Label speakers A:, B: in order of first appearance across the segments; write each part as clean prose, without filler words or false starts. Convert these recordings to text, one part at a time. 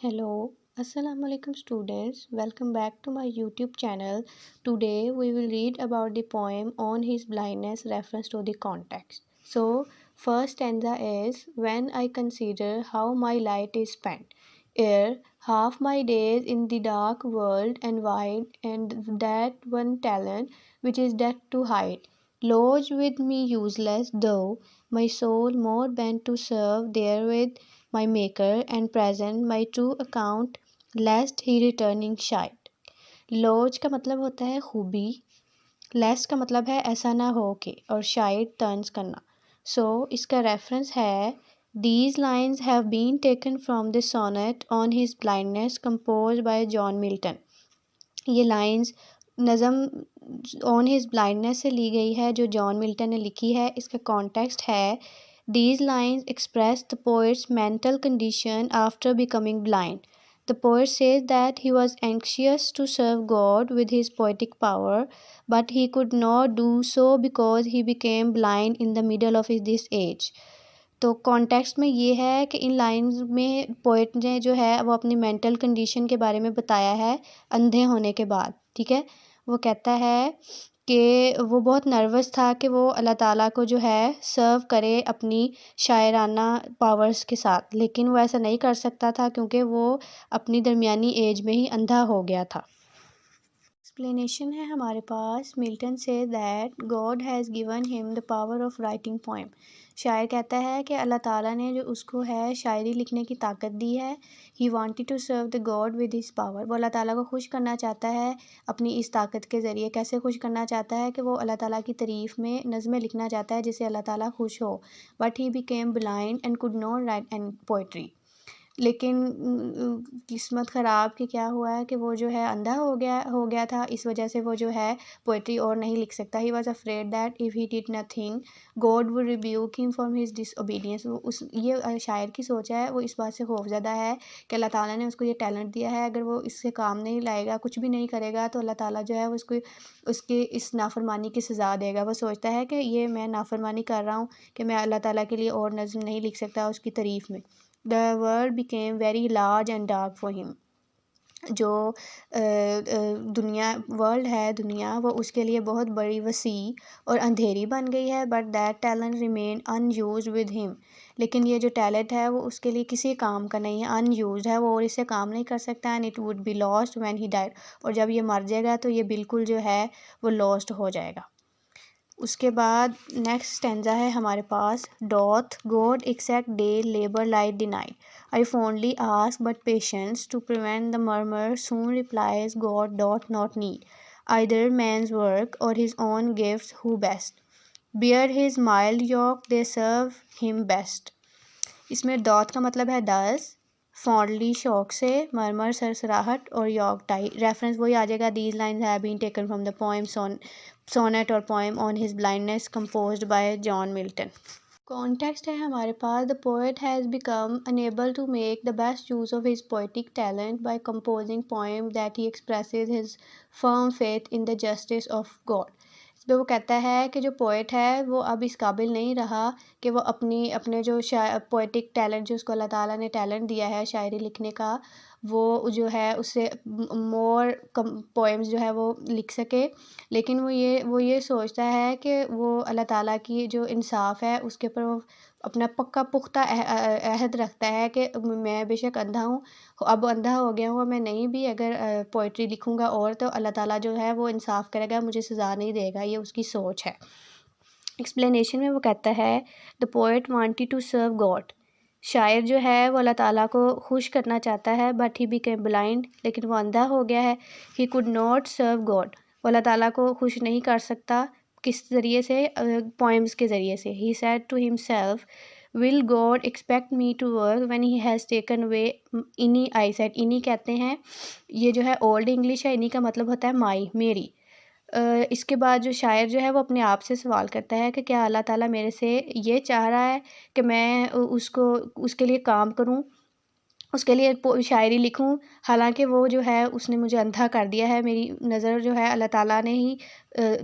A: Hello, Assalamu alaikum students. Welcome back to my YouTube channel. Today we will read about the poem On His Blindness reference to the context. So, first stanza is When I consider how my light is spent. Ere half my days in the dark world and wide, and that one talent which is death to hide. Lodge with me useless, though my soul more bent to serve therewith my maker and present my true account lest he returning shy. Lodge का मतलब होता है खूबी, लेस्ट का मतलब है ऐसा ना हो के, और शायद टर्न्स करना. सो इसका रेफरेंस है These lines have been taken from the sonnet on his blindness composed by John Milton. ये लाइंस नज़म ऑन हिज ब्लाइंडनेस से ली गई है जो जॉन मिल्टन ने लिखी है. इसका कॉन्टेक्स्ट है These lines express the poet's mental condition after becoming blind. The poet says that he was anxious to serve God with his poetic power, but he could not do so because he became blind in the middle of this age. तो context में ये है कि इन lines में poet ने जो है वो अपनी मेंटल कंडीशन के बारे में बताया है अंधे होने के बाद. ठीक है, वो कहता है कि वो बहुत नर्वस था कि वो अल्लाह ताला को जो है सर्व करे अपनी शायराना पावर्स के साथ, लेकिन वो ऐसा नहीं कर सकता था क्योंकि वो अपनी दरमियानी एज में ही अंधा हो गया था. एक्सप्लेनेशन है हमारे पास. मिल्टन से that God has given him the power of writing poem. शायर कहता है कि अल्लाह ताला ने जो उसको है शायरी लिखने की ताकत दी है. He wanted to serve the God with his power. वो अल्लाह ताला को खुश करना चाहता है अपनी इस ताकत के ज़रिए. कैसे खुश करना चाहता है कि वो अल्लाह ताला की तारीफ़ में नज़में लिखना चाहता है जिससे अल्लाह ताला खुश हो. But he became blind and could not right and poetry. लेकिन किस्मत ख़राब कि क्या हुआ है कि वो जो है अंधा हो गया था. इस वजह से वो जो है पोइट्री और नहीं लिख सकता. He was afraid that if he did nothing God would rebuke him for his disobedience. वो उस ये शायर की सोच है, वो इस बात से खौफज़दा है कि अल्लाह ताला ने उसको ये टैलेंट दिया है, अगर वो इससे काम नहीं लाएगा, कुछ भी नहीं करेगा, तो अल्लाह ताला जो है वो उसको उसकी इस नाफरमानी की सज़ा देगा. वो सोचता है कि ये मैं नाफरमानी कर रहा हूँ कि मैं अल्लाह ताला के लिए और नज़्म नहीं लिख सकता उसकी तारीफ़ में. The world became very large and dark for him. जो दुनिया वर्ल्ड है, दुनिया, वो उसके लिए बहुत बड़ी वसी और अंधेरी बन गई है. But that talent remain unused with him. लेकिन ये जो टैलेंट है वो उसके लिए किसी काम का नहीं है, अनयूज्ड है, वो और इससे काम नहीं कर सकता. And it would be lost when he died. और जब ये मर जाएगा तो ये बिल्कुल जो है वो लॉस्ट हो जाएगा. उसके बाद नेक्स्ट स्टेंजा है हमारे पास. Doth God exact day labour light denied. I fondly ask but patience to prevent the murmur soon replies God doth not need either man's work or his own gifts who best bear his mild yoke they serve him best. इसमें doth का मतलब है दस, fondly शौक से, मरमर सरसराहट, और York tie. Reference वही आ जाएगा. These lines have been taken from the poem sonnet और poem on his blindness composed by John Milton. Context है हमारे पास. The poet has become unable to make the best use of his poetic talent by composing poem that he expresses his firm faith in the justice of God. इसमें वो कहता है कि जो poet है वो अब इस काबिल नहीं रहा कि वो अपने जो पोएटिक टैलेंट जो उसको अल्लाह ताला ने टैलेंट दिया है शायरी लिखने का, वो जो है उससे मोर कम पोएम्स जो है वो लिख सके. लेकिन वो ये सोचता है कि वो अल्लाह ताला की जो इंसाफ है उसके ऊपर वो अपना पक्का पुख्ता अहद रखता है कि मैं बेशक अंधा हूँ, अब अंधा हो गया हूँ, मैं नहीं भी अगर पोइट्री लिखूँगा और तो अल्लाह ताला जो है वो इंसाफ करेगा, मुझे सज़ा नहीं देगा. ये उसकी सोच है. एक्सप्लेनेशन में वो कहता है the poet wanted to serve God. शायर जो है वो अल्लाह ताला को खुश करना चाहता है. बट ही बिकेम ब्लाइंड, लेकिन वो अंधा हो गया है. He could not serve God. वो अल्लाह ताला को खुश नहीं कर सकता. किस ज़रिए से? पोएम्स के ज़रिए से. He said to himself will God expect me to work when he has taken away any I said. इनी कहते हैं, ये जो है ओल्ड इंग्लिश है. इनी का मतलब होता है माई, मेरी. इसके बाद जो शायर जो है वो अपने आप से सवाल करता है कि क्या अल्लाह ताला मेरे से ये चाह रहा है कि मैं उसको उसके लिए काम करूं, उसके लिए शायरी लिखूं, हालांकि वो जो है उसने मुझे अंधा कर दिया है. मेरी नज़र जो है अल्लाह ताला ने ही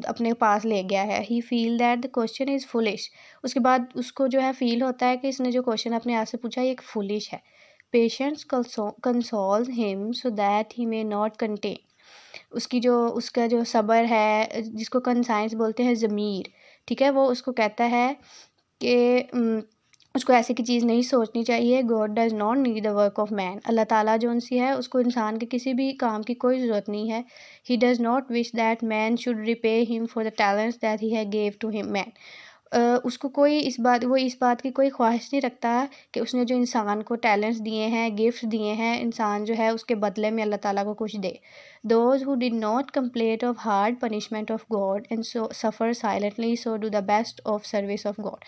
A: अपने पास ले गया है. He feel that the question is foolish. उसके बाद उसको जो है फ़ील होता है कि इसने जो क्वेश्चन अपने आप से पूछा ये एक फुलिश है. Patience consoles him so that he may not contain. اس کا جو صبر ہے، جس کو کنسائنس بولتے ہیں ضمیر، ٹھیک ہے، وہ اس کو کہتا ہے کہ اس کو ایسے کی چیز نہیں سوچنی چاہیے. God does not need the work of man. اللہ تعالیٰ جو ان سی ہے اس کو انسان کے کسی بھی کام کی کوئی ضرورت نہیں ہے. He does not wish that man should repay him for the talents that he has given to him. Man اس کو کوئی اس بات کی کوئی خواہش نہیں رکھتا کہ اس نے جو انسان کو ٹیلنٹس دیے ہیں، گفٹس دیے ہیں، انسان جو ہے اس کے بدلے میں اللہ تعالیٰ کو کچھ دے. Those who did not complete of hard punishment of God and suffer silently so do the best of service of God.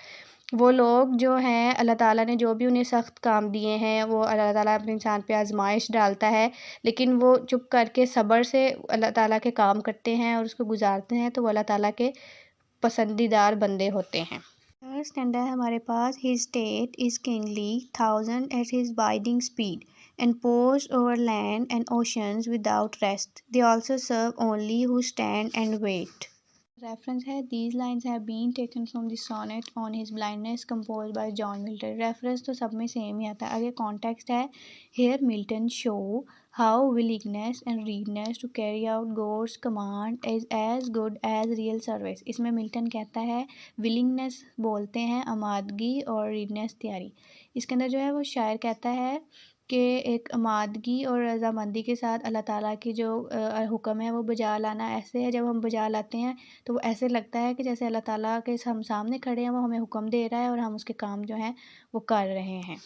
A: وہ لوگ جو ہیں، اللہ تعالیٰ نے جو بھی انہیں سخت کام دیے ہیں، وہ اللہ تعالیٰ اپنے انسان پہ آزمائش ڈالتا ہے، لیکن وہ چپ کر کے صبر سے اللہ تعالیٰ کے کام کرتے ہیں اور اس کو گزارتے ہیں، تو وہ اللہ تعالیٰ کے پسندیدار بندے ہوتے ہیں. فرسٹ اسٹینڈرڈ ہے ہمارے پاس. His state is kingly thousand at his bidding speed and post over land and oceans without rest. They also serve only who stand and wait. Reference ہے these lines have been taken from the sonnet on his blindness compose by John Milton. Reference تو سب میں same ہی آتا ہے. آگے context ہے. Here Milton show how willingness and readiness to carry out God's command is as good as real service. اس میں Milton کہتا ہے willingness بولتے ہیں آمادگی اور readiness تیاری. اس کے اندر جو ہے وہ شاعر کہتا ہے کہ ایک آمادگی اور رضامندی کے ساتھ اللہ تعالیٰ کی جو حکم ہے وہ بجا لانا ایسے ہے، جب ہم بجا لاتے ہیں تو وہ ایسے لگتا ہے کہ جیسے اللہ تعالیٰ کے ہم سامنے کھڑے ہیں، وہ ہمیں حکم دے رہا ہے اور ہم اس کے کام جو ہیں وہ کر رہے ہیں.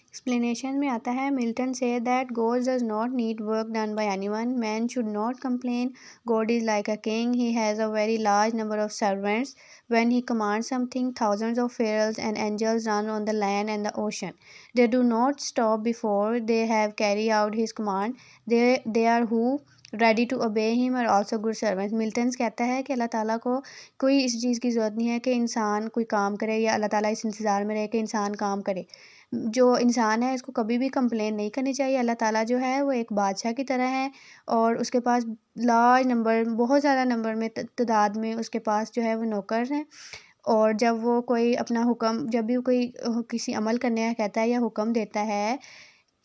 A: ایکسپلینیشن میں آتا ہے. ملٹن سے that God does not need work done by anyone. Man should not complain. God is like a king. He has a very large number of servants. When he commands something, thousands of pharaohs and angels run on the land and the ocean. They do not stop before they have carried out his command. They are who ready to obey him are also good servants. ملٹنس کہتا ہے کہ اللہ تعالیٰ کو کوئی اس چیز کی ضرورت نہیں ہے کہ انسان کوئی کام کرے، یا اللہ تعالیٰ اس انتظار میں رہے کہ انسان کام کرے. جو انسان ہے اس کو کبھی بھی کمپلین نہیں کرنی چاہیے. اللہ تعالیٰ جو ہے وہ ایک بادشاہ کی طرح ہے، اور اس کے پاس لارج نمبر، بہت زیادہ نمبر میں، تعداد میں اس کے پاس جو ہے وہ نوکر ہیں. اور جب وہ کوئی اپنا حکم، جب بھی کوئی کسی عمل کرنے کا کہتا ہے یا حکم دیتا ہے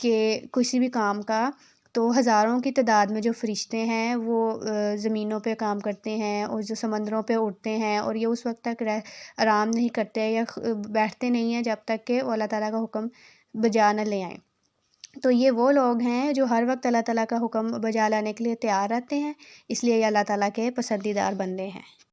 A: کہ کسی بھی کام کا، تو ہزاروں کی تعداد میں جو فرشتے ہیں وہ زمینوں پہ کام کرتے ہیں اور جو سمندروں پہ اڑتے ہیں، اور یہ اس وقت تک آرام نہیں کرتے یا بیٹھتے نہیں ہیں جب تک کہ وہ اللہ تعالیٰ کا حکم بجا نہ لے آئیں. تو یہ وہ لوگ ہیں جو ہر وقت اللہ تعالیٰ کا حکم بجا لانے کے لیے تیار رہتے ہیں، اس لیے یہ اللہ تعالیٰ کے پسندیدار بندے ہیں.